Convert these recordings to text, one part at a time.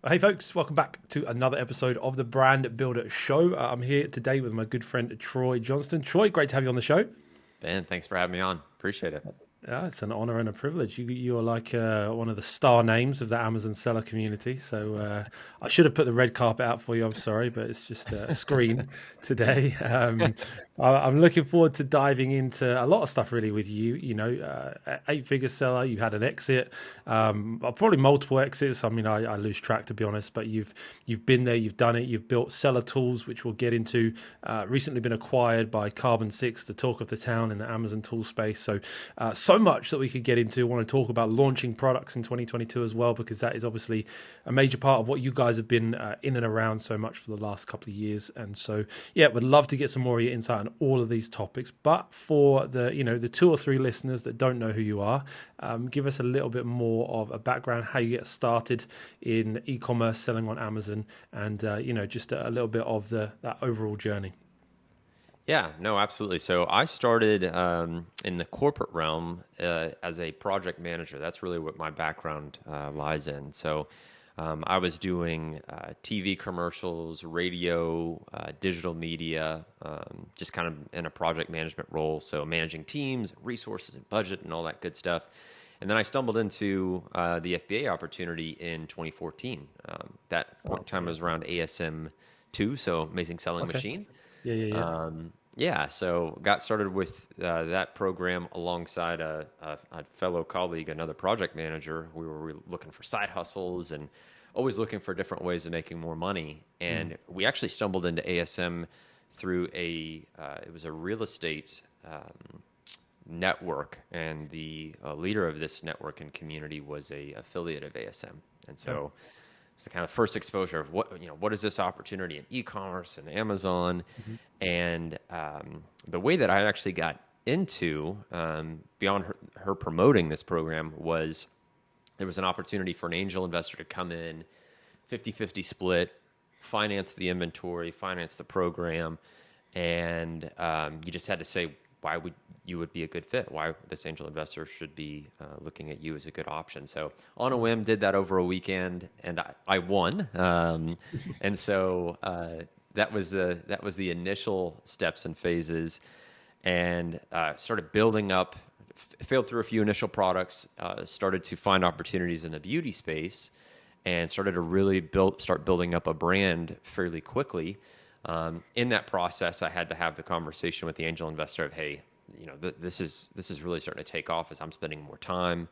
Hey folks, welcome back to another episode of the Brand Builder Show. I'm here today with my good friend Troy Johnston. Troy, great to have you on the show. Ben, thanks for having me on. Appreciate it. Yeah, it's an honor and a privilege. You're like one of the star names of the Amazon seller community. So I should have put the red carpet out for you. I'm sorry, but it's just a screen today. I'm looking forward to diving into a lot of stuff really with you. You know, eight-figure seller. You had an exit, probably multiple exits. I mean, I lose track to be honest. But you've been there. You've done it. You've built Seller.Tools, which we'll get into. Recently been acquired by Carbon6, the talk of the town in the Amazon tool space. So much that we could get into. I want to talk about launching products in 2022 as well, because that is obviously a major part of what you guys have been in and around so much for the last couple of years. And so, yeah, would love to get some more of your insight on all of these topics. But for the two or three listeners that don't know who you are, give us a little bit more of a background, how you get started in e-commerce, selling on Amazon, and just a little bit of that overall journey. Yeah, no, absolutely. So I started in the corporate realm as a project manager. That's really what my background lies in. So I was doing TV commercials, radio, digital media, just kind of in a project management role. So managing teams, resources, and budget, and all that good stuff. And then I stumbled into the FBA opportunity in 2014. That point in time was around ASM2, so Amazing Selling Machine. Yeah. So got started with that program alongside a fellow colleague, another project manager. We were looking for side hustles and always looking for different ways of making more money. And we actually stumbled into ASM through it was a real estate network, and the leader of this network and community was a affiliate of ASM. And so it's the kind of first exposure of what is this opportunity in e-commerce and Amazon. And the way that I actually got into, beyond her promoting this program, was there was an opportunity for an angel investor to come in, 50-50 split, finance the inventory, finance the program, and you just had to say why you would be a good fit, why this angel investor should be looking at you as a good option. So on a whim, did that over a weekend, and I won. And so that was the initial steps and phases, and started building up. Failed through a few initial products, started to find opportunities in the beauty space, and started to really start building up a brand fairly quickly. In that process, I had to have the conversation with the angel investor of, hey, this is really starting to take off as I'm spending more time,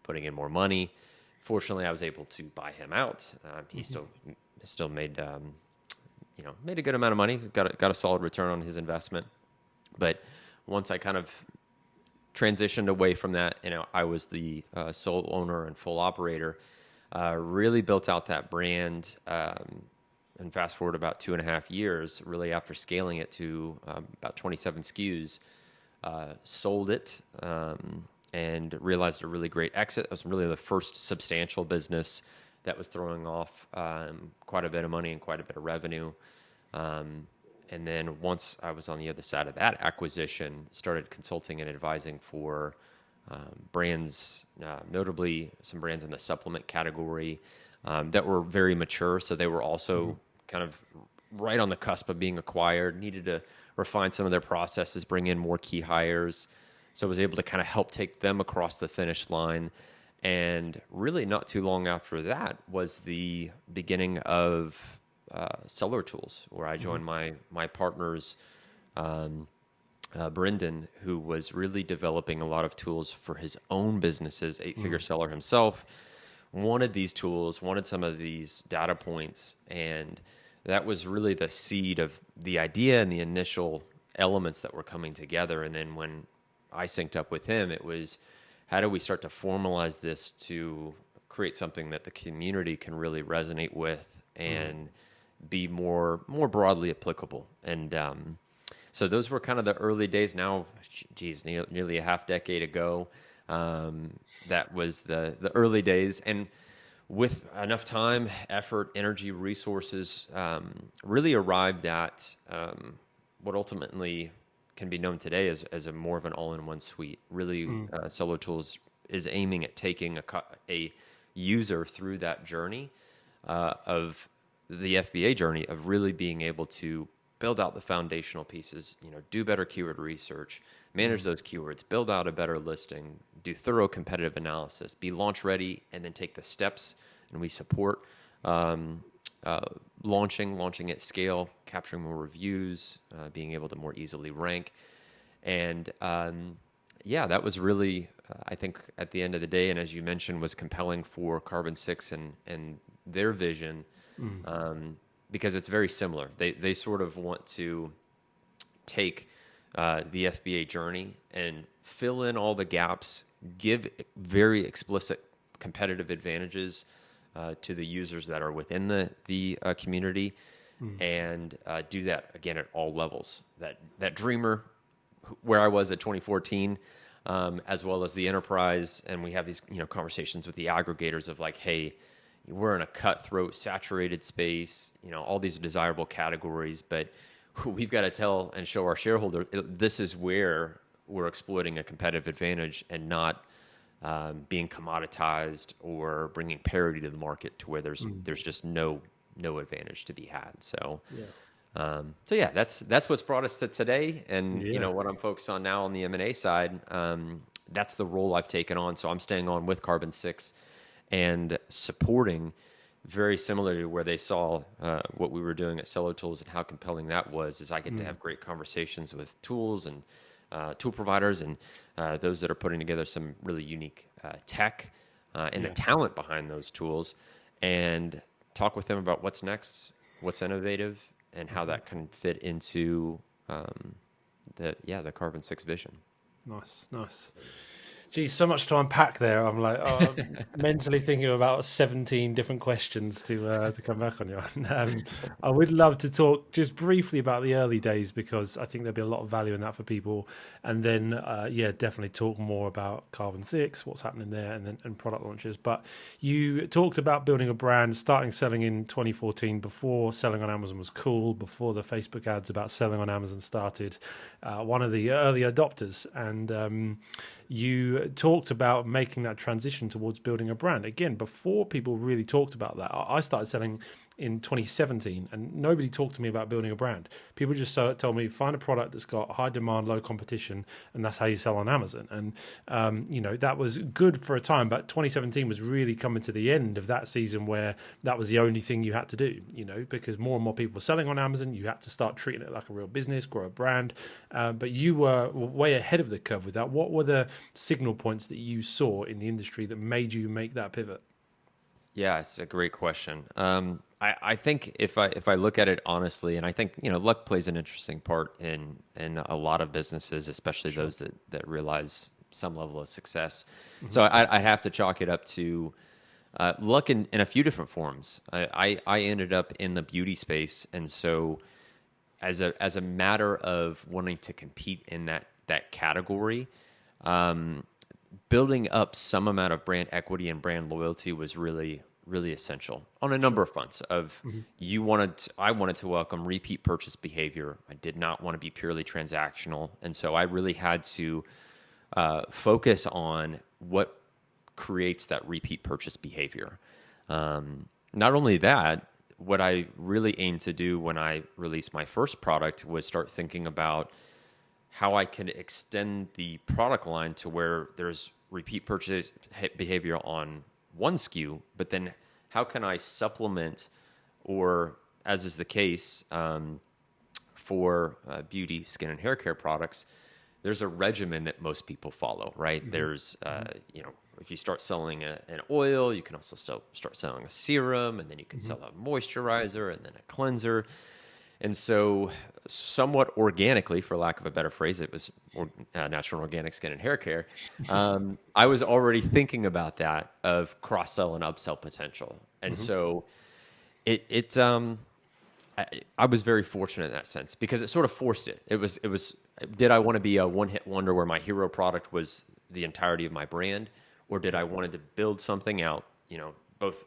putting in more money. Fortunately, I was able to buy him out. He still made made a good amount of money, got a solid return on his investment. But once I kind of transitioned away from that, I was the sole owner and full operator. Really built out that brand. And fast forward about 2.5 years, really after scaling it to about 27 SKUs, sold it and realized a really great exit. It was really the first substantial business that was throwing off quite a bit of money and quite a bit of revenue. And then once I was on the other side of that acquisition, started consulting and advising for brands, notably some brands in the supplement category that were very mature. So they were also kind of right on the cusp of being acquired, needed to refine some of their processes, bring in more key hires. So I was able to kind of help take them across the finish line. And really not too long after that was the beginning of Seller.Tools, where I joined my partners, Brendan, who was really developing a lot of tools for his own businesses, eight-figure seller himself, wanted these tools, wanted some of these data points, and that was really the seed of the idea and the initial elements that were coming together. And then when I synced up with him, it was, how do we start to formalize this to create something that the community can really resonate with and be more broadly applicable? And so those were kind of the early days. Now, nearly a half decade ago, that was the early days. And with enough time, effort, energy, resources, really arrived at what ultimately can be known today as a more of an all-in-one suite. Really, Seller.Tools is aiming at taking a user through that journey of the FBA journey of really being able to build out the foundational pieces, do better keyword research, manage those keywords, build out a better listing, do thorough competitive analysis, be launch ready, and then take the steps. And we support launching at scale, capturing more reviews, being able to more easily rank. And that was really, I think, at the end of the day, and as you mentioned, was compelling for Carbon 6 and their vision, because it's very similar. They sort of want to take the FBA journey and fill in all the gaps, give very explicit competitive advantages to the users that are within the community, and do that again at all levels. That dreamer, where I was at 2014, as well as the enterprise, and we have these conversations with the aggregators of like, hey, we're in a cutthroat, saturated space, all these desirable categories, but we've got to tell and show our shareholder this is where we're exploiting a competitive advantage and not being commoditized or bringing parity to the market to where there's just no advantage to be had. So, that's what's brought us to today, and what I'm focused on now on the M&A side. That's the role I've taken on. So I'm staying on with Carbon 6 and supporting, very similar to where they saw what we were doing at Seller.Tools and how compelling that was, is I get to have great conversations with tools and tool providers and those that are putting together some really unique tech and the talent behind those tools, and talk with them about what's next, what's innovative, and how that can fit into the Carbon 6 vision. Nice. Geez, so much to unpack there. I'm like mentally thinking about 17 different questions to come back on you. I would love to talk just briefly about the early days, because I think there'd be a lot of value in that for people. And then, definitely talk more about Carbon 6, what's happening there, and product launches. But you talked about building a brand, starting selling in 2014, before selling on Amazon was cool, before the Facebook ads about selling on Amazon started, one of the early adopters. And you talked about making that transition towards building a brand. Again, before people really talked about that, I started selling in 2017, and nobody talked to me about building a brand. People just told me, find a product that's got high demand, low competition, and that's how you sell on Amazon. And, that was good for a time, but 2017 was really coming to the end of that season where that was the only thing you had to do, because more and more people were selling on Amazon. You had to start treating it like a real business, grow a brand. But you were way ahead of the curve with that. What were the signal points that you saw in the industry that made you make that pivot? Yeah, it's a great question. I think if I look at it honestly, and I think luck plays an interesting part in a lot of businesses, especially those that realize some level of success. So I have to chalk it up to luck in a few different forms. I ended up in the beauty space, and so as a matter of wanting to compete in that category, building up some amount of brand equity and brand loyalty was really essential on a number of fronts. I wanted to welcome repeat purchase behavior. I did not want to be purely transactional, and so I really had to focus on what creates that repeat purchase behavior. Not only that, what I really aimed to do when I released my first product was start thinking about how I can extend the product line to where there's repeat purchase behavior on one SKU, but then how can I supplement, or as is the case for beauty, skin, and hair care products, there's a regimen that most people follow, right? There's, if you start selling an oil, you can also start selling a serum, and then you can sell a moisturizer and then a cleanser. And so somewhat organically, for lack of a better phrase, it was natural and organic skin and hair care. I was already thinking about that, of cross-sell and upsell potential. And so I was very fortunate in that sense, because it sort of forced it. It was, did I want to be a one-hit wonder where my hero product was the entirety of my brand, or did I wanted to build something out, both,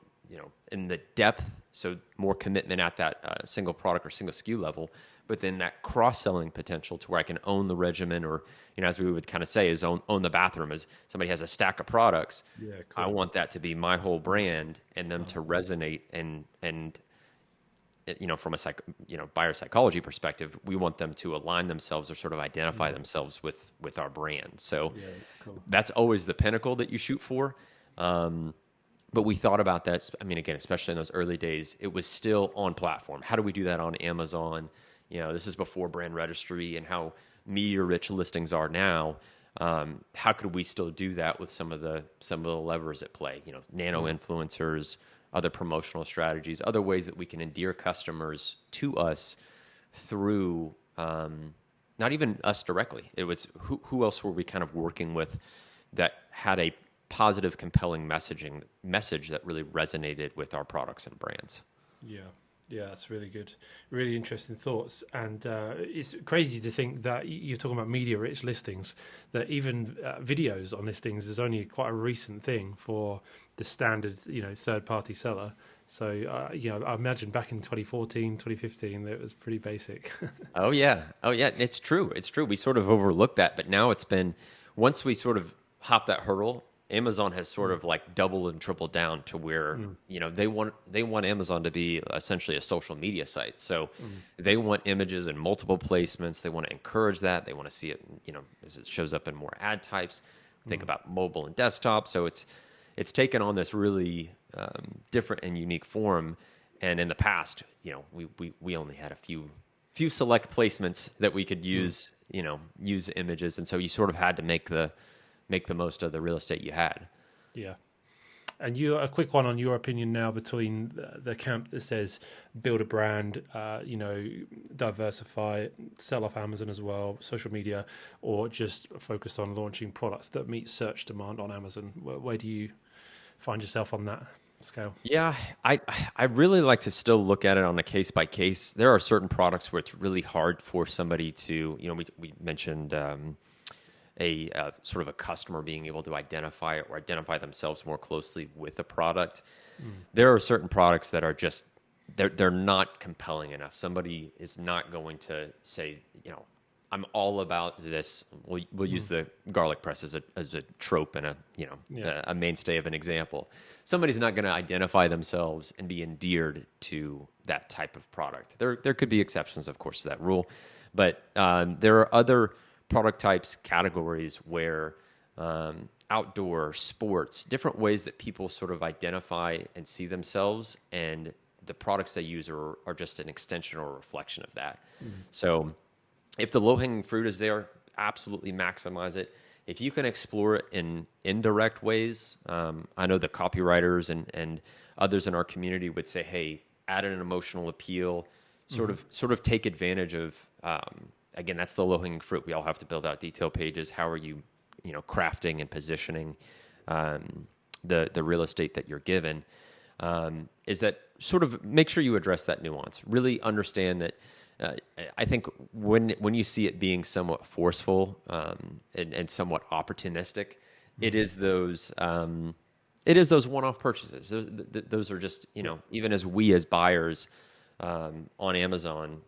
in the depth So more commitment at that single product or single SKU level, but then that cross-selling potential to where I can own the regimen, or, as we would kind of say, is own the bathroom. As somebody has a stack of products, Yeah, I cool. want that to be my whole brand and them to resonate, and from a buyer psychology perspective, we want them to align themselves or sort of identify themselves with our brand. So Yeah, that's cool. that's always the pinnacle that you shoot for. But we thought about that. I mean, again, especially in those early days, it was still on platform. How do we do that on Amazon? This is before brand registry and how media-rich listings are now. How could we still do that with some of the levers at play? Nano influencers, other promotional strategies, other ways that we can endear customers to us through not even us directly. It was who else were we kind of working with that had a positive, compelling message that really resonated with our products and brands. Yeah, that's really good. Really interesting thoughts. And it's crazy to think that you're talking about media-rich listings, that even videos on listings is only quite a recent thing for the standard, third-party seller. So, I imagine back in 2014, 2015, that it was pretty basic. Oh yeah. It's true. We sort of overlooked that, but now it's been, once we sort of hop that hurdle, Amazon has sort of like doubled and tripled down to where they want Amazon to be essentially a social media site. So they want images in multiple placements. They want to encourage that. They want to see it, as it shows up in more ad types. Think about mobile and desktop. So it's taken on this really different and unique form. And in the past, we only had a few select placements that we could use images, and so you sort of had to make the most of the real estate you had. Yeah. And a quick one on your opinion now between the camp that says build a brand, diversify, sell off Amazon as well, social media, or just focus on launching products that meet search demand on Amazon. Where do you find yourself on that scale? Yeah, I really like to still look at it on a case by case. There are certain products where it's really hard for somebody to, we mentioned a sort of a customer being able to identify it or identify themselves more closely with a product. There are certain products that are just they're not compelling enough. Somebody is not going to say, I'm all about this. We'll use the garlic press as a trope and a mainstay of an example. Somebody's not going to identify themselves and be endeared to that type of product. There could be exceptions, of course, to that rule, but there are other product types, categories where outdoor, sports, different ways that people sort of identify and see themselves, and the products they use are just an extension or a reflection of that. So if the low-hanging fruit is there, absolutely maximize it. If you can explore it in indirect ways, I know the copywriters and others in our community would say, hey, add an emotional appeal, sort of take advantage of, again, that's the low-hanging fruit. We all have to build out detail pages. How are you, crafting and positioning the real estate that you're given? Is that sort of make sure you address that nuance. Really understand that. I think when you see it being somewhat forceful and somewhat opportunistic, it is those one-off purchases. Those are just, even as we as buyers on Amazon,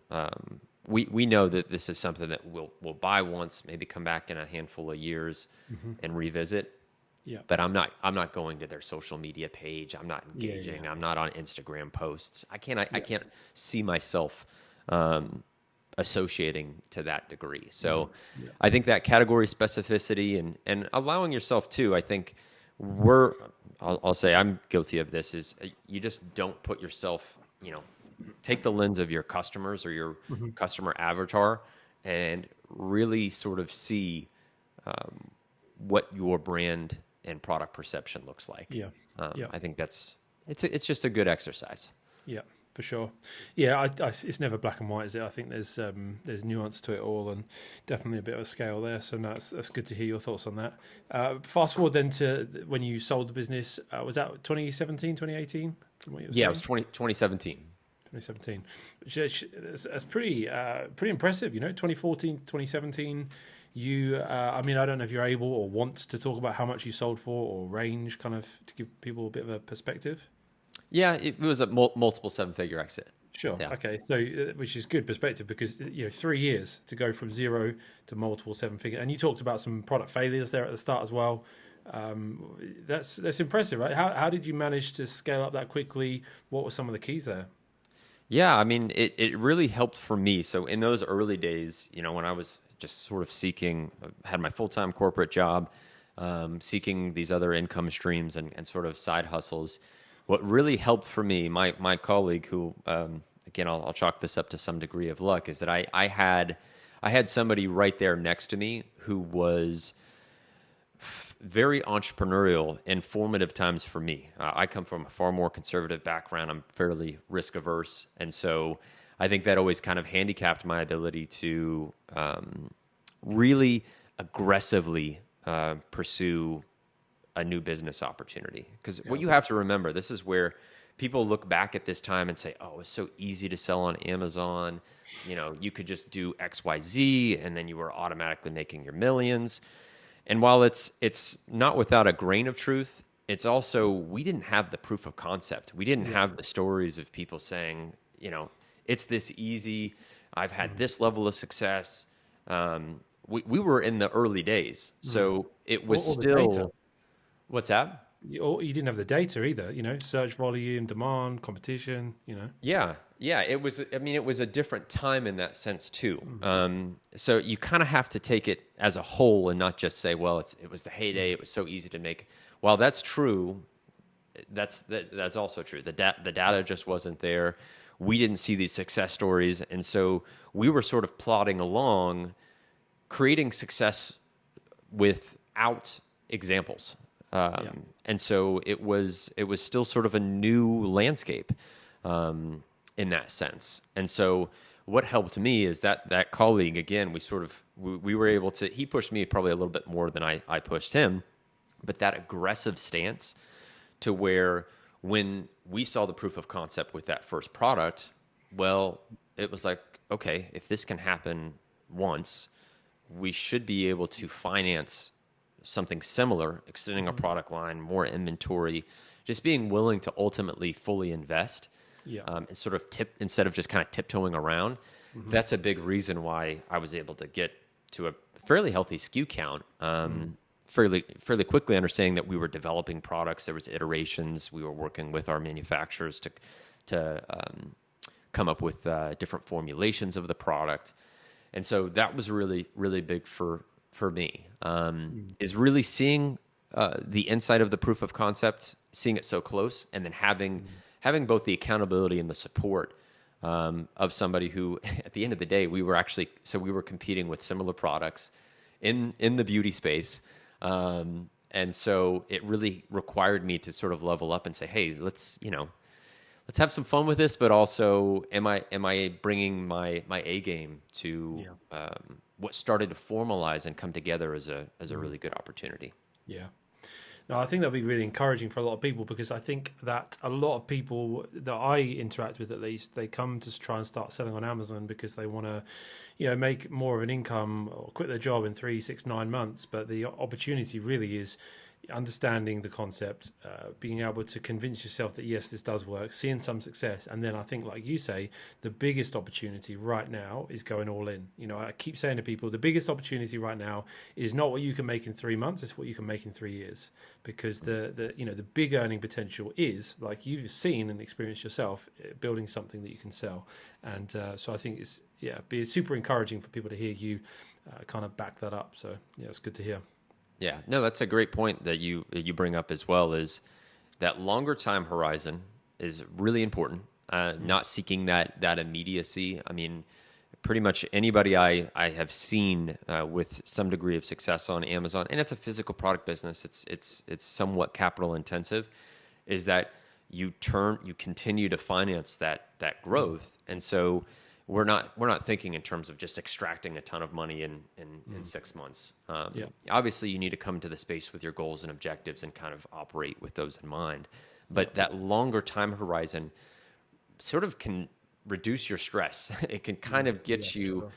we know that this is something that we'll buy once, maybe come back in a handful of years and revisit. Yeah. But I'm not going to their social media page. I'm not engaging. Yeah. I'm not on Instagram posts. I can't see myself associating to that degree. So I think that category specificity and allowing yourself to, I think I'll say I'm guilty of this, is you just don't put yourself, take the lens of your customers or your customer avatar and really sort of see what your brand and product perception looks like. I think it's just a good exercise. Yeah, for sure. Yeah, it's never black and white, is it? I think there's nuance to it all, and definitely a bit of a scale there. So that's good to hear your thoughts on that. Fast forward then to when you sold the business. Was that 2017, 2018? Yeah, it was 2017. 2017. That's pretty impressive. 2014, 2017. I don't know if you're able or want to talk about how much you sold for or range, kind of to give people a bit of a perspective. Yeah, it was a multiple seven-figure exit. Sure. Yeah. Okay. So, which is good perspective because 3 years to go from zero to multiple seven figure, and you talked about some product failures there at the start as well. That's impressive, right? How did you manage to scale up that quickly? What were some of the keys there? Yeah, I mean, it really helped for me. So in those early days, when I was just sort of seeking, had my full-time corporate job, seeking these other income streams and sort of side hustles, what really helped for me, my colleague who, again, I'll chalk this up to some degree of luck, is that I had somebody right there next to me who was very entrepreneurial in formative times for me. I come from a far more conservative background. I'm fairly risk averse. And so I think that always kind of handicapped my ability to really aggressively pursue a new business opportunity. Because what you have to remember, this is where people look back at this time and say, oh, it's so easy to sell on Amazon. You could just do X, Y, Z, and then you were automatically making your millions. And while it's not without a grain of truth, it's also, we didn't have the proof of concept. We didn't have the stories of people saying, it's this easy. I've had this level of success. We were in the early days. So it was Or the data. still, what's that? You didn't have the data either. Search volume, demand, competition. Yeah, yeah. It was. I mean, it was a different time in that sense too. So you kind of have to take it as a whole and not just say, "Well, it was the heyday. It was so easy to make." While that's true, that's also true. The data just wasn't there. We didn't see these success stories, and so we were sort of plodding along, creating success without examples. And so it was still sort of a new landscape in that sense. And so what helped me is that colleague, again, we were able to, he pushed me probably a little bit more than I pushed him, but that aggressive stance to where when we saw the proof of concept with that first product, well, it was like, okay, if this can happen once, we should be able to finance something similar, extending a product line, more inventory, just being willing to ultimately fully invest, and sort of instead of just kind of tiptoeing around. That's a big reason why I was able to get to a fairly healthy SKU count fairly quickly, understanding that we were developing products. There was iterations. We were working with our manufacturers to come up with different formulations of the product. And so that was really, really big for me, is really seeing the inside of the proof of concept, seeing it so close, and then having both the accountability and the support of somebody who, at the end of the day, we were competing with similar products in the beauty space. And so it really required me to sort of level up and say, hey, let's have some fun with this, but also am I bringing my A game to what started to formalize and come together as a really good opportunity. Yeah. No, I think that'll be really encouraging for a lot of people because I think that a lot of people that I interact with, at least, they come to try and start selling on Amazon because they want to, make more of an income or quit their job in 3, 6, 9 months. But the opportunity really is understanding the concept, being able to convince yourself that yes, this does work, seeing some success, and then I think, like you say, the biggest opportunity right now is going all in. I keep saying to people, the biggest opportunity right now is not what you can make in 3 months; it's what you can make in 3 years, because the big earning potential is, like you've seen and experienced yourself, building something that you can sell, and so I think it's be super encouraging for people to hear you kind of back that up. So it's good to hear. Yeah, no, that's a great point that you bring up as well, is that longer time horizon is really important. Not seeking that immediacy. I mean, pretty much anybody I have seen with some degree of success on Amazon, and it's a physical product business. It's somewhat capital intensive. Is that you continue to finance that growth, and so we're not thinking in terms of just extracting a ton of money in 6 months. Obviously, you need to come to the space with your goals and objectives and kind of operate with those in mind. But that longer time horizon sort of can reduce your stress. It can kind of get you,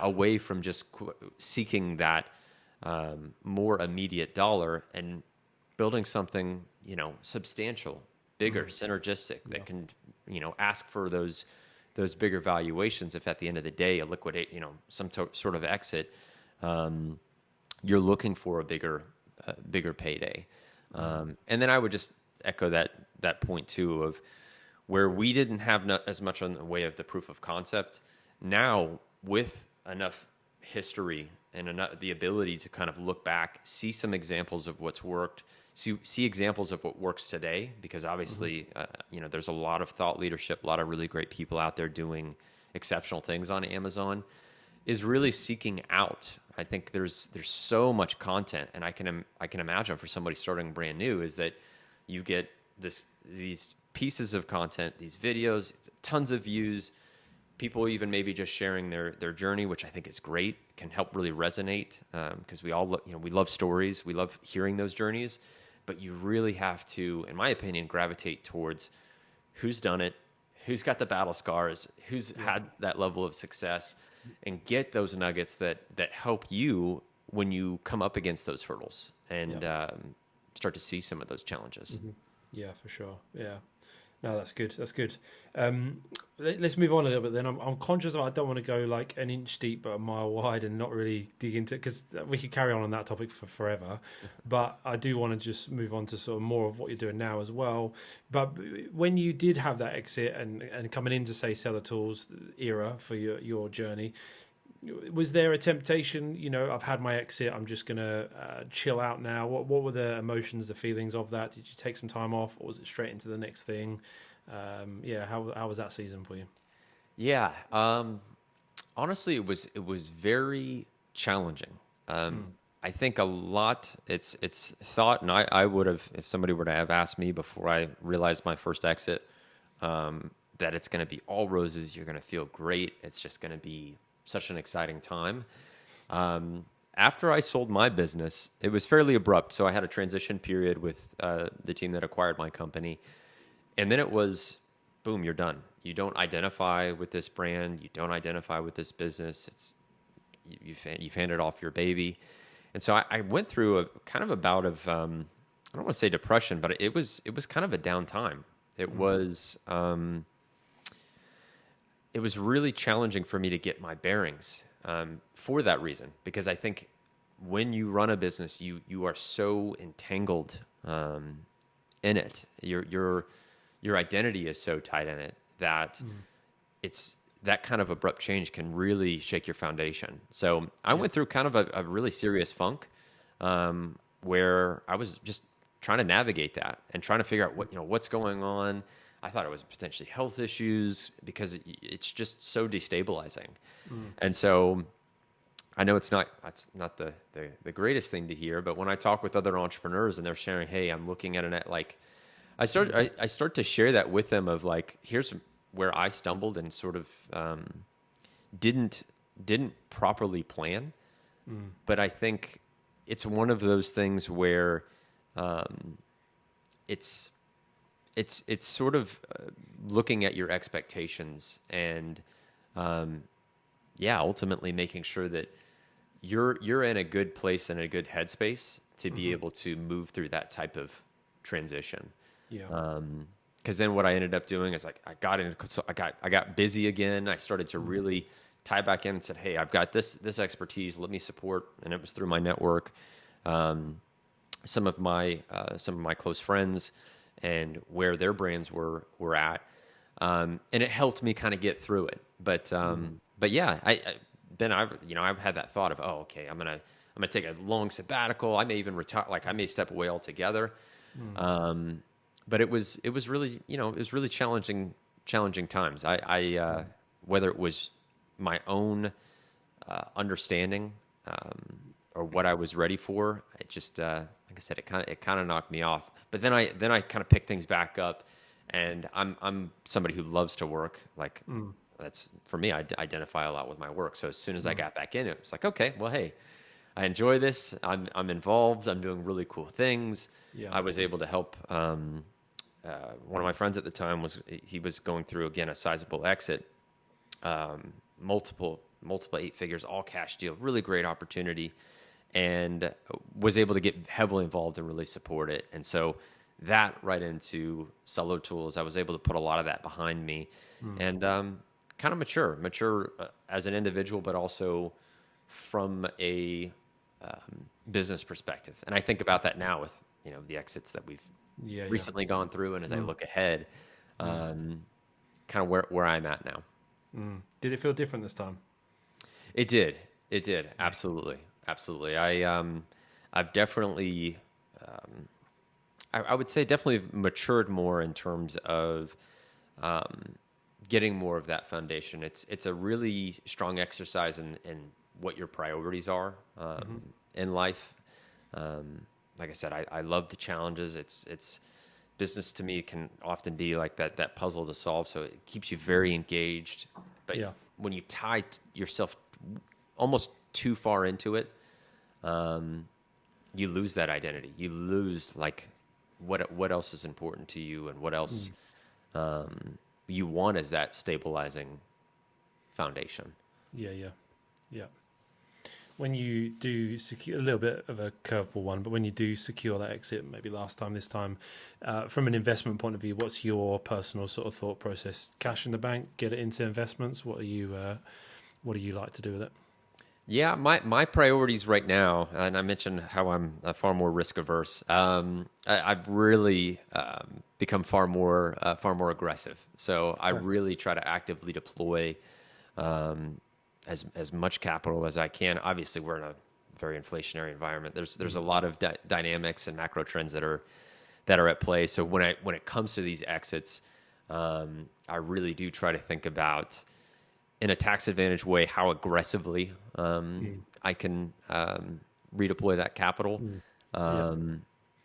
away from just seeking that more immediate dollar and building something substantial bigger, synergistic, that can, ask for those bigger valuations. If at the end of the day, a liquidate, some sort of exit, you're looking for a bigger payday. And then I would just echo that point too, of where we didn't have as much on the way of the proof of concept. Now, with enough history and the ability to kind of look back, see some examples of what's worked, see examples of what works today, because obviously, there's a lot of thought leadership, a lot of really great people out there doing exceptional things on Amazon, is really seeking out. I think there's so much content, and I can imagine for somebody starting brand new is that you get these pieces of content, these videos, tons of views, people even maybe just sharing their journey, which I think is great, can help really resonate, because we all we love stories, we love hearing those journeys, but you really have to, in my opinion, gravitate towards who's done it, who's got the battle scars, who's had that level of success, and get those nuggets that help you when you come up against those hurdles and start to see some of those challenges. Yeah, for sure. Yeah. No, that's good. That's good. Let's move on a little bit then. I'm conscious of I don't want to go like an inch deep but a mile wide and not really dig into it, because we could carry on that topic for forever. But I do want to just move on to sort of more of what you're doing now as well. But when you did have that exit and coming into, say, Seller.Tools era for your journey, was there a temptation, I've had my exit, I'm just going to chill out now? What were the emotions, the feelings of that? Did you take some time off, or was it straight into the next thing? How was that season for you? Yeah. Honestly, it was very challenging. I think a lot, it's thought, and I would have, if somebody were to have asked me before I realized my first exit, that it's going to be all roses, you're going to feel great, it's just going to be such an exciting time. After I sold my business, it was fairly abrupt. So I had a transition period with the team that acquired my company. And then it was, boom, you're done. You don't identify with this brand. You don't identify with this business. You've handed off your baby. And so I went through a kind of a bout of, I don't want to say depression, but it was kind of a down time. It was really challenging for me to get my bearings, for that reason, because I think when you run a business, you are so entangled in it. Your identity is so tight in it that it's that kind of abrupt change can really shake your foundation. So I went through kind of a really serious funk, where I was just trying to navigate that and trying to figure out what's going on. I thought it was potentially health issues, because it's just so destabilizing. And so I know it's not the greatest thing to hear, but when I talk with other entrepreneurs and they're sharing, hey, I'm looking at it, like I start to share that with them of like, here's where I stumbled and sort of didn't properly plan. But I think it's one of those things where it's sort of looking at your expectations and, ultimately making sure that you're in a good place and a good headspace to be able to move through that type of transition. Yeah. Because then what I ended up doing is like I got busy again. I started to really tie back in and said, hey, I've got this expertise. Let me support, and it was through my network, some of my close friends, and where their brands were at, and it helped me kind of get through it. But yeah, I've had that thought of, oh, okay, I'm gonna take a long sabbatical. I may even retire. Like I may step away altogether. But it was really, it was really challenging times. I whether it was my own understanding or what I was ready for, it just like I said, it kind of knocked me off. But then I kind of picked things back up, and I'm somebody who loves to work. Like that's for me. I identify a lot with my work. So as soon as I got back in, it was like, okay, well, hey, I enjoy this. I'm involved. I'm doing really cool things. Yeah. I was able to help. One of my friends at the time was going through again a sizable exit, multiple 8 figures, all cash deal, really great opportunity, and was able to get heavily involved and really support it. And so that right into Seller.Tools. I was able to put a lot of that behind me, and kind of mature as an individual, but also from a business perspective. And I think about that now with the exits that we've recently gone through, and as I look ahead, kind of where I'm at now. Did it feel different this time? It did. It did. Absolutely. Absolutely. I've definitely, I would say definitely matured more in terms of getting more of that foundation. It's a really strong exercise in what your priorities are in life. Like I said, I love the challenges. It's business to me can often be like that puzzle to solve. So it keeps you very engaged. But when you tie yourself almost too far into it, you lose that identity. You lose like what else is important to you and what else you want as that stabilizing foundation. Yeah. When you do secure a little bit of a curveball one, but when you do secure that exit, maybe this time, from an investment point of view, what's your personal sort of thought process? Cash in the bank, get it into investments. What do you like to do with it? Yeah, my priorities right now, and I mentioned how I'm far more risk averse. I've really become far more aggressive. So I really try to actively deploy as much capital as I can. Obviously, we're in a very inflationary environment. There's a lot of dynamics and macro trends that are at play. So when it comes to these exits, I really do try to think about, in a tax advantage way, how aggressively I can redeploy that capital.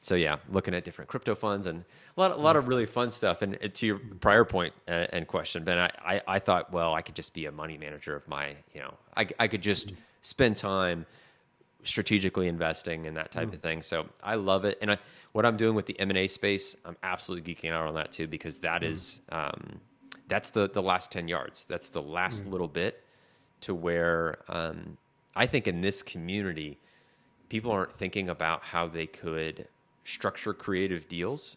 So yeah, looking at different crypto funds and a lot of really fun stuff. And to your prior point and question, Ben, I thought, well, I could just be a money manager of my, I could just spend time strategically investing and that type of thing. So I love it. And what I'm doing with the M&A space, I'm absolutely geeking out on that too, because that is, that's the last 10 yards. That's the last little bit to where I think in this community, people aren't thinking about how they could structure creative deals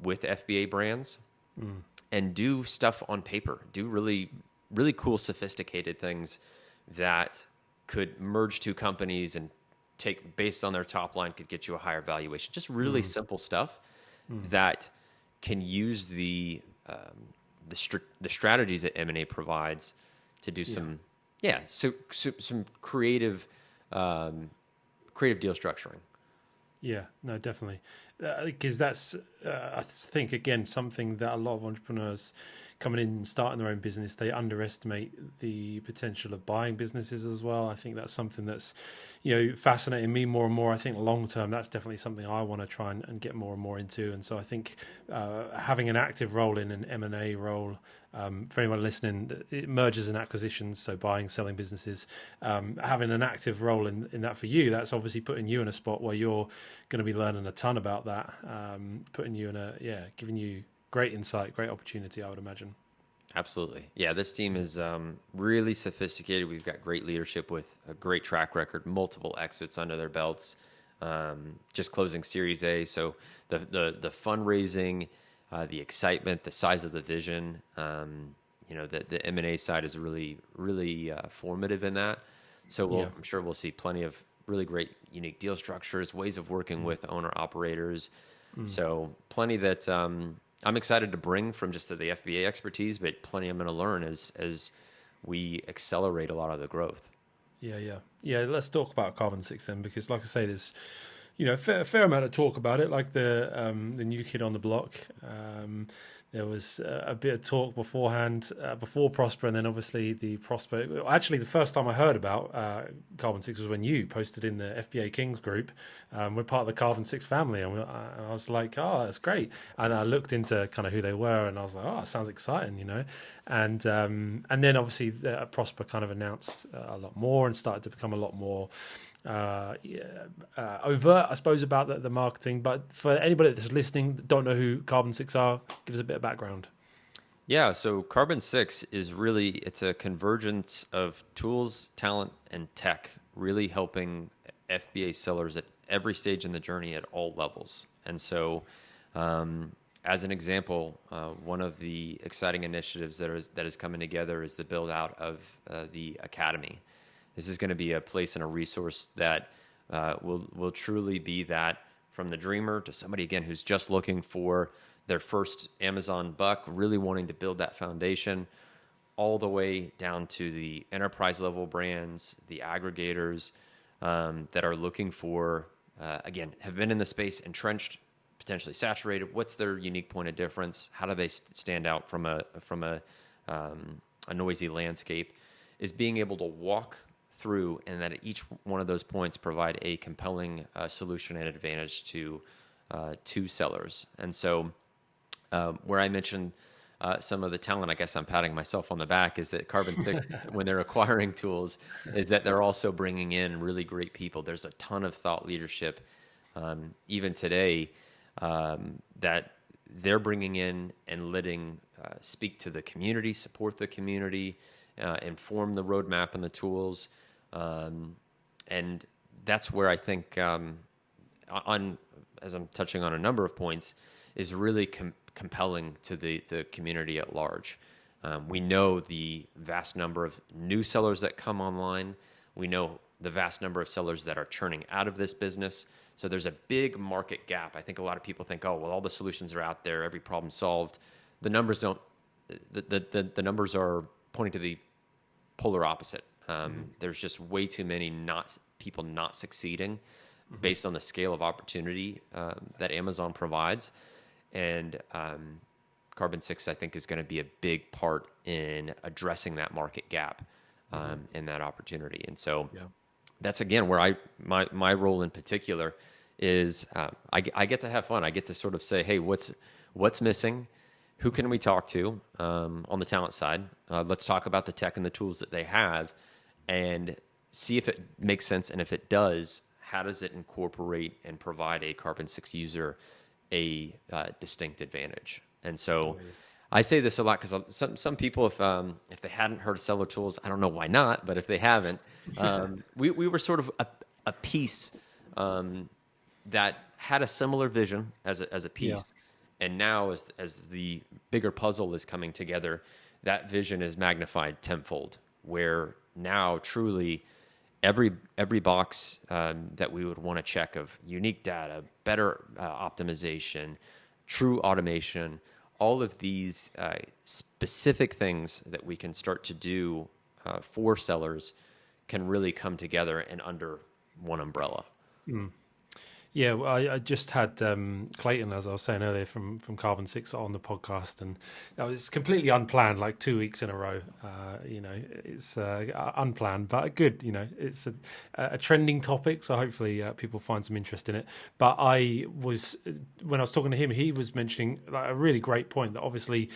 with FBA brands and do stuff on paper, do really, really cool, sophisticated things that could merge two companies and take, based on their top line, could get you a higher valuation. Just really simple stuff that can use the strategies that M&A provides to do some creative deal structuring. Yeah, no, definitely. Because that's, I think, again, something that a lot of entrepreneurs coming in and starting their own business, they underestimate the potential of buying businesses as well. I think that's something that's, fascinating me more and more. I think long term, that's definitely something I want to try and get more and more into. And so I think having an active role in an M&A role, for anyone listening, it mergers and acquisitions, so buying, selling businesses, having an active role in that for you, that's obviously putting you in a spot where you're going to be learning a ton about that, putting you in giving you great insight, great opportunity, I would imagine. Absolutely. Yeah, this team is really sophisticated. We've got great leadership with a great track record, multiple exits under their belts, just closing Series A. So the fundraising, the excitement, the size of the vision, the M&A side is really, really formative in that. So I'm sure we'll see plenty of really great, unique deal structures, ways of working with owner-operators. So plenty that I'm excited to bring from just the FBA expertise, but plenty I'm going to learn as we accelerate a lot of the growth. Yeah. Let's talk about Carbon 6 then, because like I say, there's a fair amount of talk about it, like the new kid on the block. There was a bit of talk beforehand, before Prosper, and then obviously the Prosper. Actually, the first time I heard about Carbon 6 was when you posted in the FBA Kings group. We're part of the Carbon 6 family, and I was like, oh, that's great. And I looked into kind of who they were, and I was like, oh, it sounds exciting, And then obviously Prosper kind of announced a lot more and started to become a lot more overt, I suppose, about the marketing. But for anybody that's listening that don't know who Carbon 6 are, give us a bit of background. Yeah, so Carbon 6 is really, it's a convergence of tools, talent, and tech, really helping FBA sellers at every stage in the journey at all levels. And so, as an example, one of the exciting initiatives that is coming together is the build out of the academy. This is going to be a place and a resource that will truly be that, from the dreamer to somebody, again, who's just looking for their first Amazon buck, really wanting to build that foundation, all the way down to the enterprise level brands, the aggregators that are looking for, again, have been in the space, entrenched, potentially saturated. What's their unique point of difference? How do they stand out from a noisy landscape? Is being able to walk through, and that at each one of those points provide a compelling solution and advantage to sellers. And so, where I mentioned some of the talent, I guess I'm patting myself on the back, is that Carbon 6, when they're acquiring tools, is that they're also bringing in really great people. There's a ton of thought leadership, even today, that they're bringing in and letting speak to the community, support the community, inform the roadmap and the tools. And that's where I think, as I'm touching on a number of points, is really compelling to the community at large. We know the vast number of new sellers that come online. We know the vast number of sellers that are churning out of this business. So there's a big market gap. I think a lot of people think, oh, well, all the solutions are out there, every problem solved. The numbers don't. The numbers are pointing to the polar opposite. There's just way too many people not succeeding based on the scale of opportunity that Amazon provides. And Carbon 6, I think, is going to be a big part in addressing that market gap and that opportunity. And so that's, again, where my role in particular is I get to have fun. I get to sort of say, hey, what's missing? Who can we talk to on the talent side? Let's talk about the tech and the tools that they have and see if it makes sense. And if it does, how does it incorporate and provide a Carbon 6 user a distinct advantage? And so I say this a lot because some people, if they hadn't heard of Seller.Tools, I don't know why not, but if they haven't, we were sort of a piece that had a similar vision as a piece. And now as the bigger puzzle is coming together, that vision is magnified tenfold, where now truly every box that we would want to check of unique data, better optimization, true automation, all of these specific things that we can start to do for sellers can really come together and under one umbrella. Yeah, well, I just had Clayton, as I was saying earlier, from Carbon 6 on the podcast, and that was completely unplanned, like 2 weeks in a row. It's unplanned, but good. It's a trending topic, so hopefully people find some interest in it. But when I was talking to him, he was mentioning like a really great point that obviously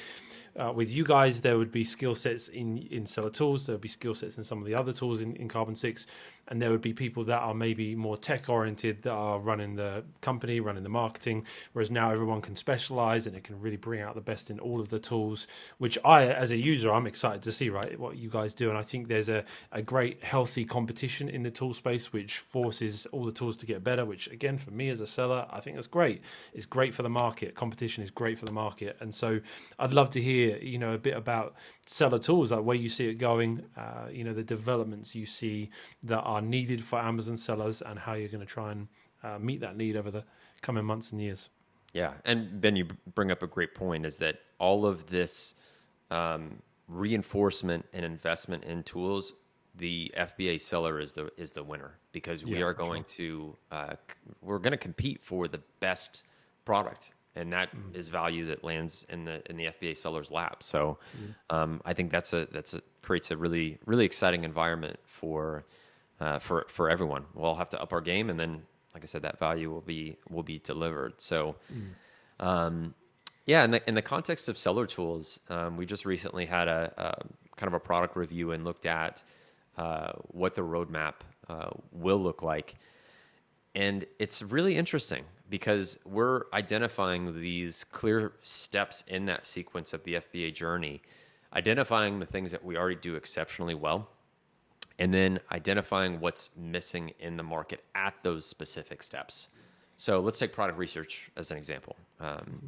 with you guys, there would be skill sets in Seller.Tools, there would be skill sets in some of the other tools in Carbon 6, and there would be people that are maybe more tech-oriented that are running the company, running the marketing, whereas now everyone can specialize and it can really bring out the best in all of the tools, which as a user, I'm excited to see, right, what you guys do. And I think there's a great, healthy competition in the tool space, which forces all the tools to get better, which, again, for me as a seller, I think that's great. It's great for the market. Competition is great for the market. And so I'd love to hear, a bit about Seller.Tools, like where you see it going, the developments you see that are needed for Amazon sellers and how you're going to try and meet that need over the coming months and years. Yeah. And Ben, you bring up a great point, is that all of this reinforcement and investment in tools, the FBA seller is the winner, because we are going to we're going to compete for the best product. And that is value that lands in the FBA seller's lap. So I think that creates a really, really exciting environment for everyone. We'll all have to up our game, and then, like I said, that value will be delivered. So in the context of Seller.Tools, we just recently had a kind of a product review and looked at what the roadmap will look like. And it's really interesting because we're identifying these clear steps in that sequence of the FBA journey, identifying the things that we already do exceptionally well, and then identifying what's missing in the market at those specific steps. So let's take product research as an example.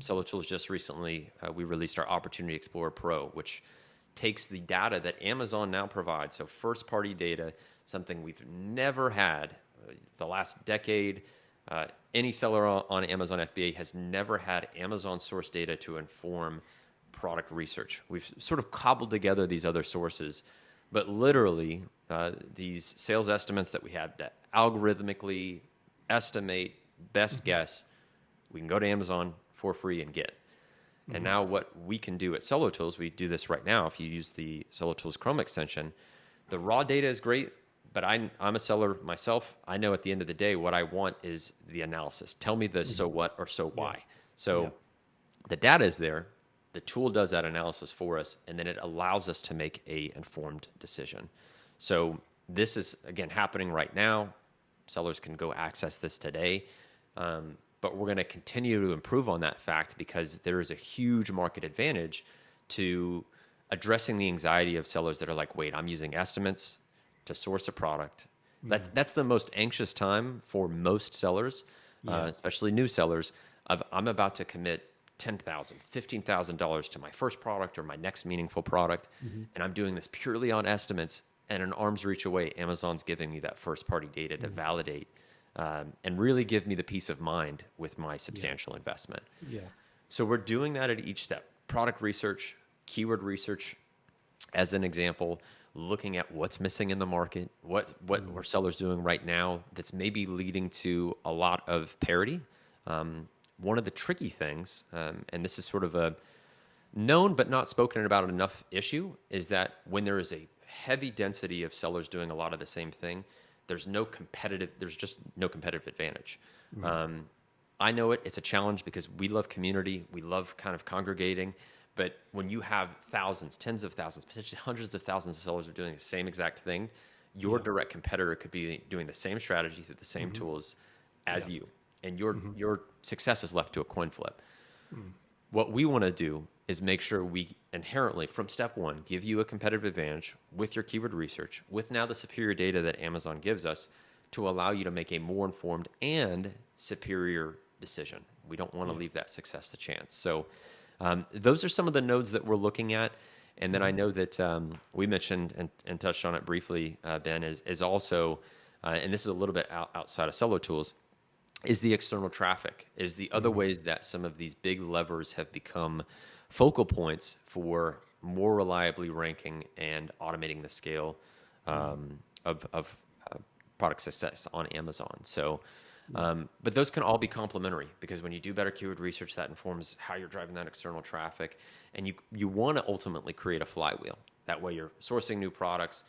Seller.Tools just recently, we released our Opportunity Explorer Pro, which takes the data that Amazon now provides. So first-party data, something we've never had. The last decade, any seller on Amazon FBA has never had Amazon source data to inform product research. We've sort of cobbled together these other sources, but literally these sales estimates that we had that algorithmically estimate best guess, we can go to Amazon for free and get. And now what we can do at Seller.Tools, we do this right now. If you use the Seller.Tools Chrome extension, the raw data is great, but I'm a seller myself. I know at the end of the day, what I want is the analysis. Tell me the so what or so why. So the data is there. The tool does that analysis for us, and then it allows us to make a informed decision. So this is, again, happening right now. Sellers can go access this today. But we're going to continue to improve on that fact because there is a huge market advantage to addressing the anxiety of sellers that are like, wait, I'm using estimates to source a product. That's the most anxious time for most sellers, especially new sellers, of I'm about to commit $10,000, $15,000 to my first product or my next meaningful product, and I'm doing this purely on estimates, and an arm's reach away, Amazon's giving me that first-party data to validate and really give me the peace of mind with my substantial investment. So we're doing that at each step. Product research, keyword research, as an example, looking at what's missing in the market, what are sellers doing right now that's maybe leading to a lot of parity. One of the tricky things, and this is sort of a known but not spoken about enough issue, is that when there is a heavy density of sellers doing a lot of the same thing, there's just no competitive advantage. I know it's a challenge because we love community. We love kind of congregating. But when you have thousands, tens of thousands, potentially hundreds of thousands of sellers are doing the same exact thing, your direct competitor could be doing the same strategy through the same tools as you. And your success is left to a coin flip. What we want to do is make sure we inherently, from step one, give you a competitive advantage with your keyword research, with now the superior data that Amazon gives us to allow you to make a more informed and superior decision. We don't want to leave that success to chance. So those are some of the nodes that we're looking at. And then I know that we mentioned and touched on it briefly, Ben, is also, and this is a little bit outside of Seller.Tools, is the external traffic, is the other ways that some of these big levers have become focal points for more reliably ranking and automating the scale of product success on Amazon. So, but those can all be complementary because when you do better keyword research, that informs how you're driving that external traffic, and you want to ultimately create a flywheel. That way, you're sourcing new products,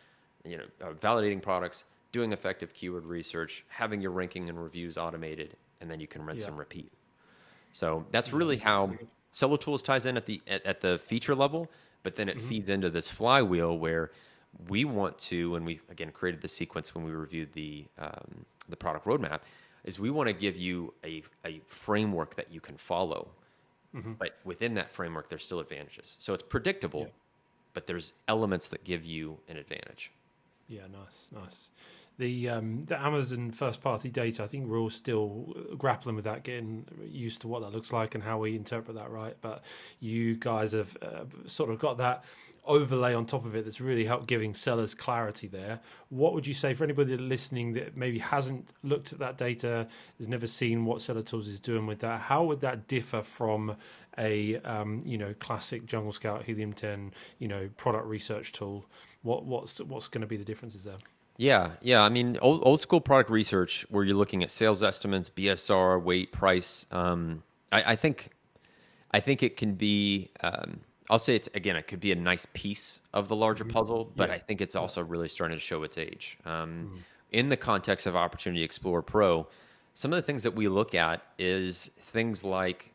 validating products, doing effective keyword research, having your ranking and reviews automated, and then you can rinse and repeat. So that's really how Seller.Tools ties in at the feature level, but then it feeds into this flywheel where we want to, and we again created the sequence when we reviewed the product roadmap, is we want to give you a framework that you can follow, but within that framework there's still advantages. So it's predictable, but there's elements that give you an advantage. Yeah, nice. The Amazon first-party data, I think we're all still grappling with that, getting used to what that looks like and how we interpret that, right? But you guys have sort of got that overlay on top of it that's really helped giving sellers clarity there. What would you say for anybody listening that maybe hasn't looked at that data, has never seen what Seller.Tools is doing with that? How would that differ from a classic Jungle Scout Helium 10 product research tool? What's going to be the differences there? Yeah. I mean, old school product research where you're looking at sales estimates, BSR, weight, price. I think it can be. I'll say it could be a nice piece of the larger puzzle, but I think it's also really starting to show its age. In the context of Opportunity Explorer Pro, some of the things that we look at is things like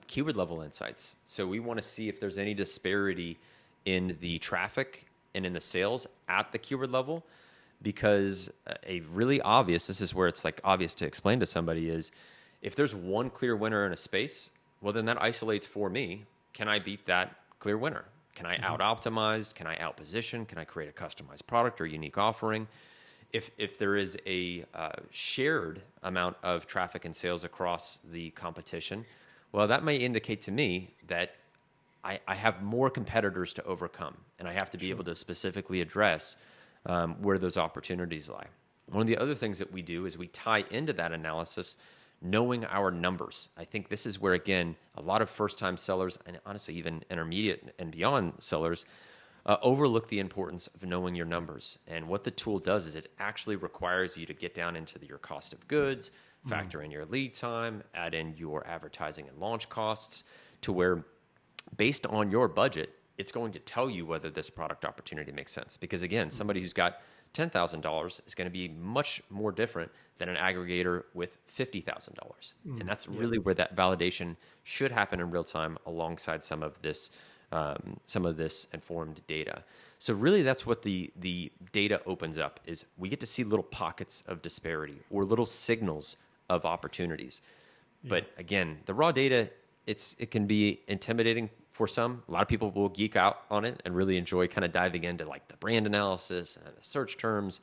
keyword level insights. So we want to see if there's any disparity in the traffic and in the sales at the keyword level, because this is where it's like obvious to explain to somebody, is if there's one clear winner in a space, well, then that isolates for me. Can I beat that clear winner? Can I out-optimize? Can I out-position? Can I create a customized product or unique offering? If there is a shared amount of traffic and sales across the competition, well, that may indicate to me that I have more competitors to overcome, and I have to be able to specifically address where those opportunities lie. One of the other things that we do is we tie into that analysis knowing our numbers. I think this is where, again, a lot of first-time sellers, and honestly even intermediate and beyond sellers, overlook the importance of knowing your numbers. And what the tool does is it actually requires you to get down into your cost of goods, factor in your lead time, add in your advertising and launch costs, to where based on your budget, it's going to tell you whether this product opportunity makes sense. Because again, somebody who's got $10,000 is going to be much more different than an aggregator with $50,000. And that's really where that validation should happen in real time alongside some of this informed data. So really that's what the data opens up, is we get to see little pockets of disparity or little signals of opportunities. But again, the raw data, it can be intimidating for some. A lot of people will geek out on it and really enjoy kind of diving into like the brand analysis and the search terms,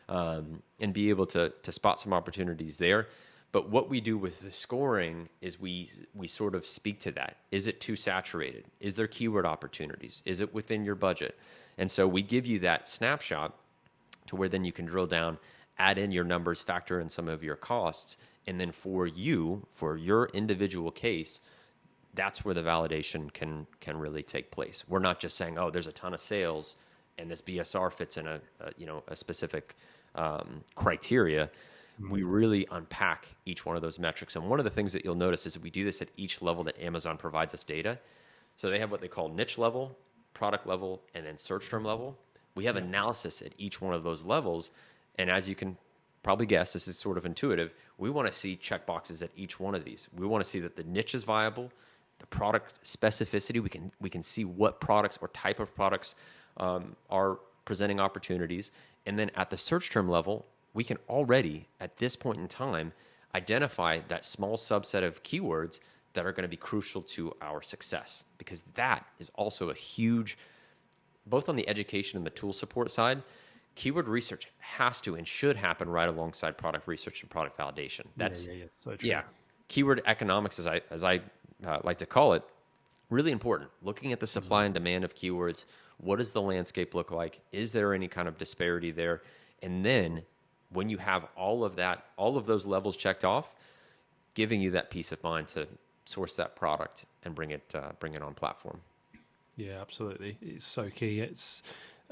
and be able to spot some opportunities there. But what we do with the scoring is we sort of speak to that. Is it too saturated? Is there keyword opportunities? Is it within your budget? And so we give you that snapshot to where then you can drill down, add in your numbers, factor in some of your costs, and then for your individual case, that's where the validation can really take place. We're not just saying, oh, there's a ton of sales and this BSR fits in a specific criteria. We really unpack each one of those metrics. And one of the things that you'll notice is that we do this at each level that Amazon provides us data. So they have what they call niche level, product level, and then search term level. We have analysis at each one of those levels. And as you can probably guess, this is sort of intuitive. We want to see checkboxes at each one of these. We want to see that the niche is viable, the product specificity. We can see what products or type of products are presenting opportunities. And then at the search term level, we can already, at this point in time, identify that small subset of keywords that are going to be crucial to our success, because that is also a huge, both on the education and the tool support side, keyword research has to and should happen right alongside product research and product validation. That's so true. Keyword economics, as I like to call it, really important. Looking at the supply and demand of keywords, what does the landscape look like? Is there any kind of disparity there? And then when you have all of those levels checked off, giving you that peace of mind to source that product and bring it on platform. Yeah, absolutely. It's so key. It's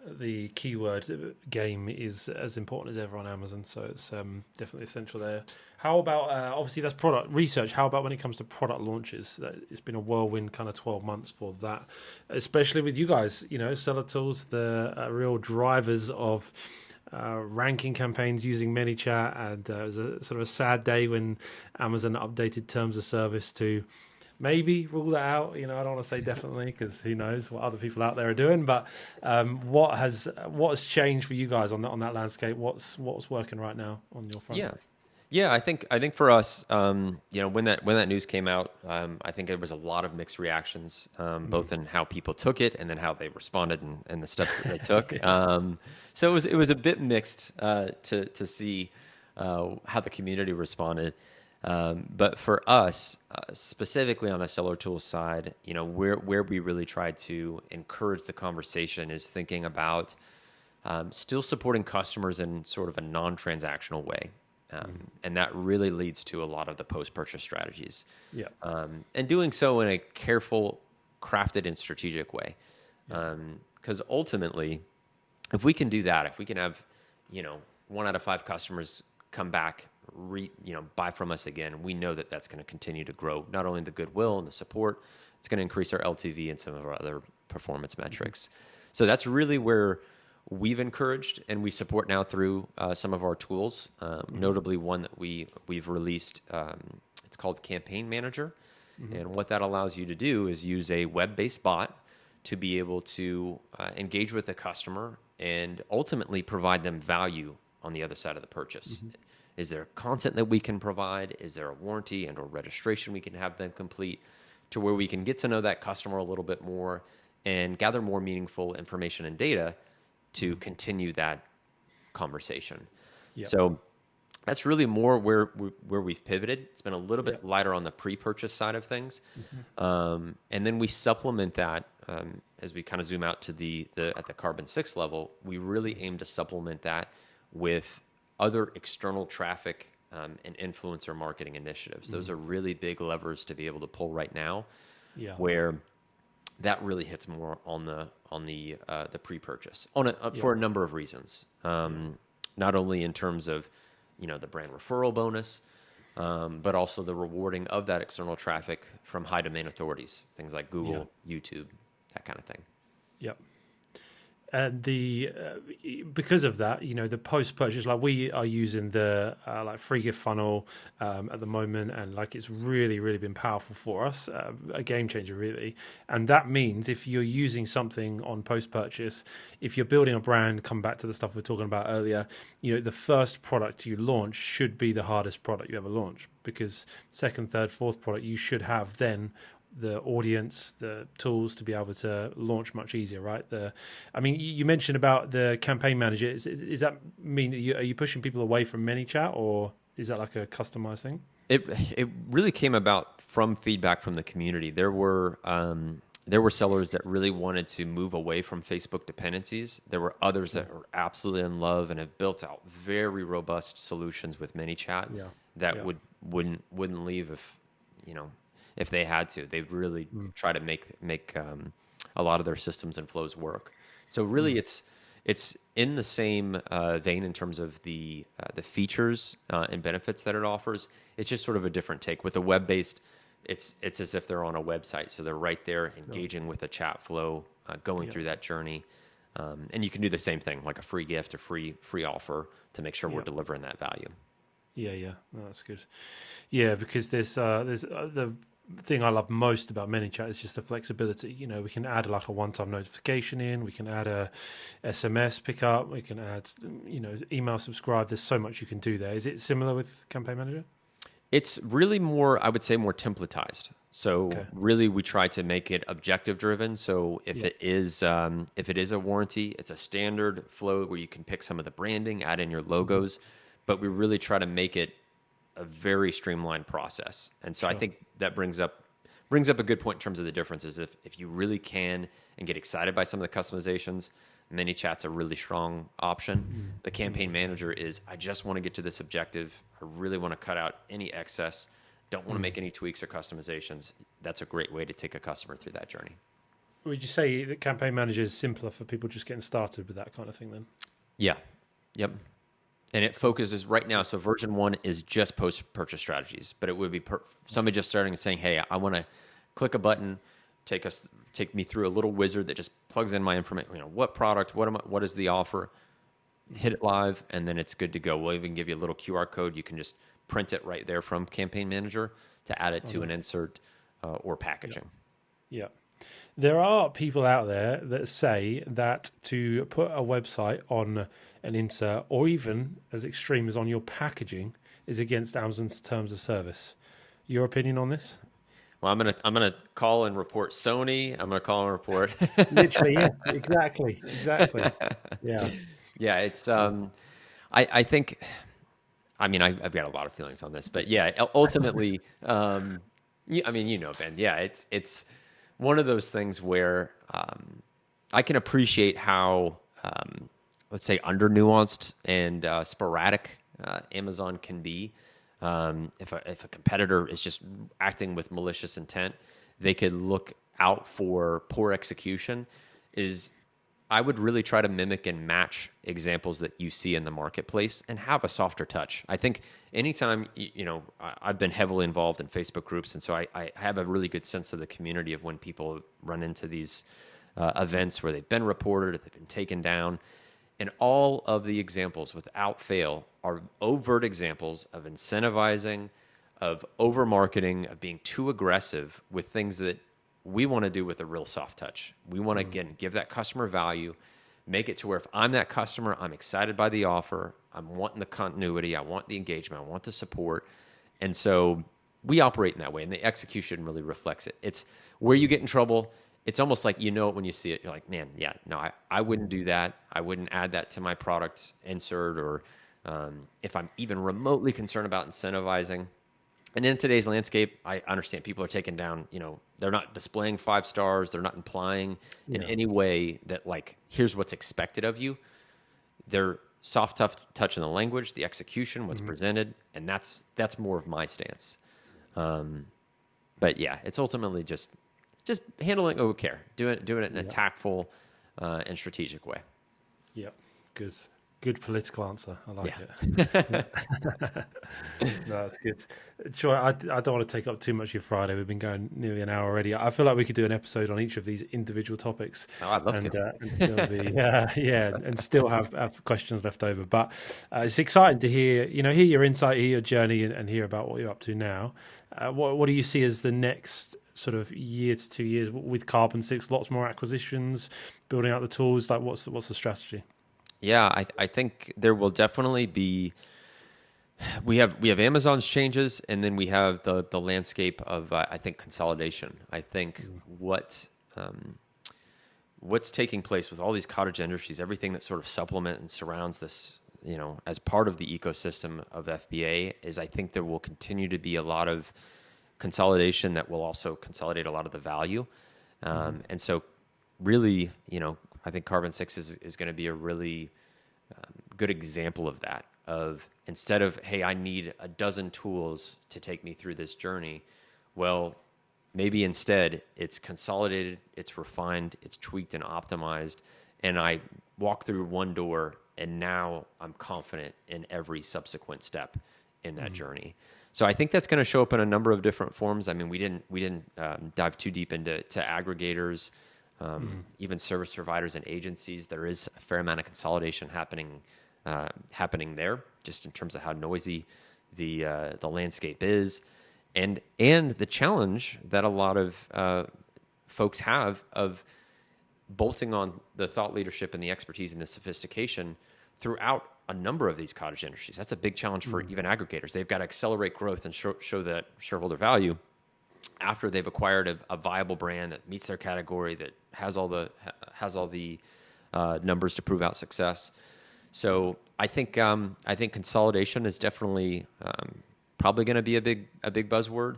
the keyword game is as important as ever on Amazon, so it's definitely essential there. How about obviously that's product research? How about when it comes to product launches? It's been a whirlwind kind of 12 months for that, especially with you guys. Seller.Tools, the real drivers of ranking campaigns using ManyChat, and it was a sort of a sad day when Amazon updated terms of service to maybe rule that out. I don't want to say definitely, because who knows what other people out there are doing. But what has changed for you guys on that landscape? What's working right now on your front? Yeah. I think for us, when that news came out, I think there was a lot of mixed reactions, both in how people took it and then how they responded and the steps that they took. So it was a bit mixed to see how the community responded. But for us, specifically on the Seller.Tools side, where we really tried to encourage the conversation is thinking about still supporting customers in sort of a non-transactional way. And that really leads to a lot of the post-purchase strategies. And doing so in a careful, crafted, and strategic way. Because ultimately, if we can do that, if we can have, 1 out of 5 customers come back, buy from us again, we know that that's going to continue to grow not only the goodwill and the support, it's going to increase our LTV and some of our other performance metrics. So that's really where we've encouraged and we support now through some of our tools, notably one that we've released. It's called Campaign Manager. And what that allows you to do is use a web-based bot to be able to engage with the customer and ultimately provide them value on the other side of the purchase. Is there content that we can provide? Is there a warranty and or registration we can have them complete, to where we can get to know that customer a little bit more and gather more meaningful information and data to continue that conversation. Yep. So that's really more where we've pivoted. It's been a little bit lighter on the pre-purchase side of things. And then we supplement that as we kind of zoom out to at the carbon 6 level. We really aim to supplement that with other external traffic and influencer marketing initiatives. Those are really big levers to be able to pull right now, where that really hits more on the pre-purchase for a number of reasons. Not only in terms of the brand referral bonus, but also the rewarding of that external traffic from high domain authorities, things like Google, YouTube, that kind of thing. Yep. And because of that, the post-purchase, like we are using the like free gift funnel at the moment, and like it's really, really been powerful for us, a game changer really. And that means if you're using something on post-purchase, if you're building a brand, come back to the stuff we were talking about earlier, the first product you launch should be the hardest product you ever launch, because second, third, fourth product you should have then the audience, the tools to be able to launch much easier, right? You mentioned about the campaign manager. Does that mean that are you pushing people away from ManyChat, or is that like a customized thing? It really came about from feedback from the community. There were sellers that really wanted to move away from Facebook dependencies. There were others that were absolutely in love and have built out very robust solutions with ManyChat that wouldn't leave if they had to. They really try to make a lot of their systems and flows work. So really, it's in the same vein in terms of the features and benefits that it offers. It's just sort of a different take. With a web-based, it's as if they're on a website, so they're right there engaging with a chat flow, going through that journey. And you can do the same thing, like a free gift, a free offer, to make sure we're delivering that value. Yeah, no, that's good. Yeah, because there's the thing I love most about ManyChat is just the flexibility. We can add like a one-time notification in, we can add a SMS pickup, we can add email subscribe. There's so much you can do there. Is it similar with Campaign Manager? It's really more, I would say, more templatized. So really, we try to make it objective driven. So if it is a warranty, it's a standard flow where you can pick some of the branding, add in your logos, but we really try to make it a very streamlined process. And so I think that brings up a good point in terms of the differences. If you really can and get excited by some of the customizations, ManyChat's a really strong option. The campaign manager is, I just want to get to this objective. I really want to cut out any excess. Don't want to make any tweaks or customizations. That's a great way to take a customer through that journey. Would you say that campaign manager is simpler for people just getting started with that kind of thing then? Yeah. Yep. And it focuses right now. So version 1 is just post-purchase strategies, but it would be somebody just starting and saying, hey, I want to click a button, take me through a little wizard that just plugs in my information. What product, what is the offer, hit it live, and then it's good to go. We'll even give you a little QR code. You can just print it right there from Campaign Manager to add it to an insert or packaging. Yeah. There are people out there that say that to put a website on an insert, or even as extreme as on your packaging, is against Amazon's terms of service. Your opinion on this? Well, I'm gonna call and report Sony. I'm gonna call and report. Literally, yeah, exactly. Yeah. Yeah, it's I think. I mean, I've got a lot of feelings on this, but yeah, ultimately, Ben, yeah, it's one of those things where I can appreciate how, let's say, under nuanced and sporadic Amazon can be. If a competitor is just acting with malicious intent, they could look out for poor execution. I would really try to mimic and match examples that you see in the marketplace and have a softer touch. I think anytime, I've been heavily involved in Facebook groups, and so I have a really good sense of the community of when people run into these events where they've been reported, they've been taken down. And all of the examples, without fail, are overt examples of incentivizing, of over-marketing, of being too aggressive with things that we want to do with a real soft touch. We want to, again, give that customer value, make it to where if I'm that customer, I'm excited by the offer, I'm wanting the continuity, I want the engagement, I want the support. And so we operate in that way, and the execution really reflects it. It's where you get in trouble it's almost like, you know, when you see it, you're like, man, yeah, no, I wouldn't do that. I wouldn't add that to my product insert, or if I'm even remotely concerned about incentivizing. And in today's landscape, I understand people are taking down, you know, they're not displaying 5 stars. They're not implying in Yeah. any way that, like, here's what's expected of you. They're soft, tough touch in the language, the execution, what's presented. And that's more of my stance. But yeah, it's ultimately just handling it with care, doing it in a Yeah. tactful and strategic way. Yeah. Good political answer. I like Yeah. it. Yeah. No, that's good. Sure, I don't want to take up too much of your Friday. We've been going nearly an hour already. I feel like we could do an episode on each of these individual topics, Oh, I'd love to. and still be and still have questions left over. But it's exciting to hear your insight, hear your journey, and hear about what you're up to now. What do you see as the next sort of year to 2 years with Carbon 6? Lots more acquisitions, building out the tools. Like, what's the strategy? Yeah, I think there will definitely be. We have Amazon's changes, and then we have the landscape of I think consolidation. I think what's taking place with all these cottage industries, everything that sort of supplement and surrounds this, you know, as part of the ecosystem of FBA, is I think there will continue to be a lot of consolidation that will also consolidate a lot of the value. And so really, you know, I think Carbon 6 is going to be a really good example of that. Of, instead of, hey, I need a dozen tools to take me through this journey, well, maybe instead it's consolidated, it's refined, it's tweaked and optimized, and I walk through one door, and now I'm confident in every subsequent step in that journey. So I think that's going to show up in a number of different forms. I mean, we didn't dive too deep into aggregators, even service providers and agencies. There is a fair amount of consolidation happening there, just in terms of how noisy the landscape is, and the challenge that a lot of folks have of bolting on the thought leadership and the expertise and the sophistication throughout a number of these cottage industries. That's a big challenge for even aggregators. They've got to accelerate growth and show that shareholder value after they've acquired a viable brand that meets their category, that has all the numbers to prove out success. So I think consolidation is definitely probably going to be a big buzzword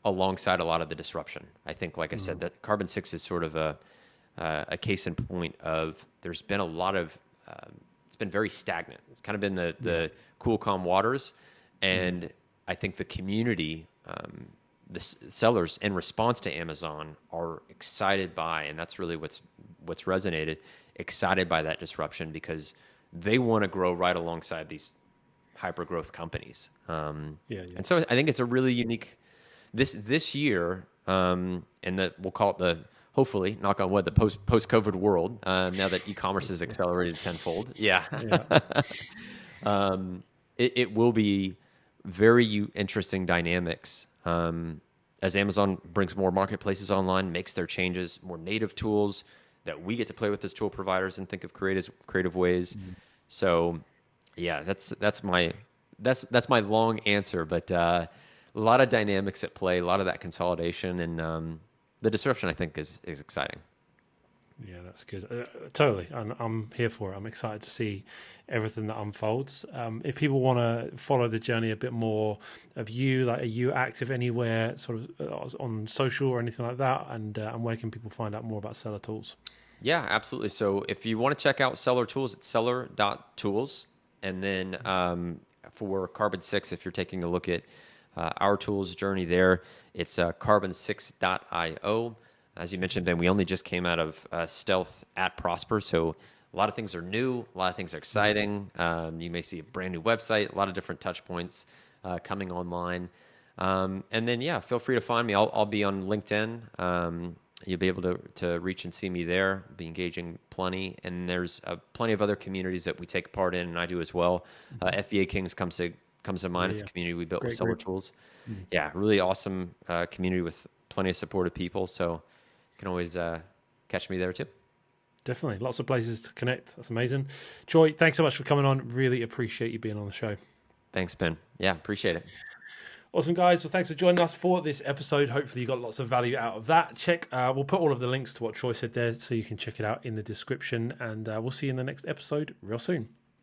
alongside a lot of the disruption. I think, like I said, that Carbon 6 is sort of a case in point of, there's been a lot of it's been very stagnant. It's kind of been the cool, calm waters, and I think the community, the sellers, in response to Amazon, are excited by, and that's really what's resonated, excited by that disruption, because they want to grow right alongside these hyper growth companies. And so I think it's a really unique this year, and we'll call it the, hopefully, knock on wood, the post COVID world. Now that e-commerce is accelerated tenfold, it will be very interesting dynamics. As Amazon brings more marketplaces online, makes their changes, more native tools that we get to play with as tool providers and think of creative ways. So, yeah, that's my long answer. But a lot of dynamics at play, a lot of that consolidation, and the disruption, I think, is exciting. Yeah, that's good. Totally. I'm here for it. I'm excited to see everything that unfolds. If people want to follow the journey a bit more of you, like, are you active anywhere sort of on social or anything like that? And where can people find out more about Seller.Tools? Yeah, absolutely. So if you want to check out Seller.Tools, it's Seller.Tools. And then for Carbon 6, if you're taking a look at our tools journey there, it's carbon6.io. As you mentioned, Ben, we only just came out of stealth at Prosper, so a lot of things are new, a lot of things are exciting. You may see a brand new website, a lot of different touch points coming online. And then, yeah, feel free to find me. I'll be on LinkedIn. You'll be able to reach and see me there, be engaging plenty. And there's plenty of other communities that we take part in, and I do as well. FBA Kings comes to mind. It's a community we built with Seller.Tools. Yeah, really awesome community with plenty of supportive people. So you can always catch me there too. Definitely. Lots of places to connect. That's amazing. Joy, thanks so much for coming on. Really appreciate you being on the show. Thanks, Ben. Yeah, appreciate it. Awesome, guys. Well, thanks for joining us for this episode. Hopefully you got lots of value out of that. We'll put all of the links to what Troy said there so you can check it out in the description, and we'll see you in the next episode real soon.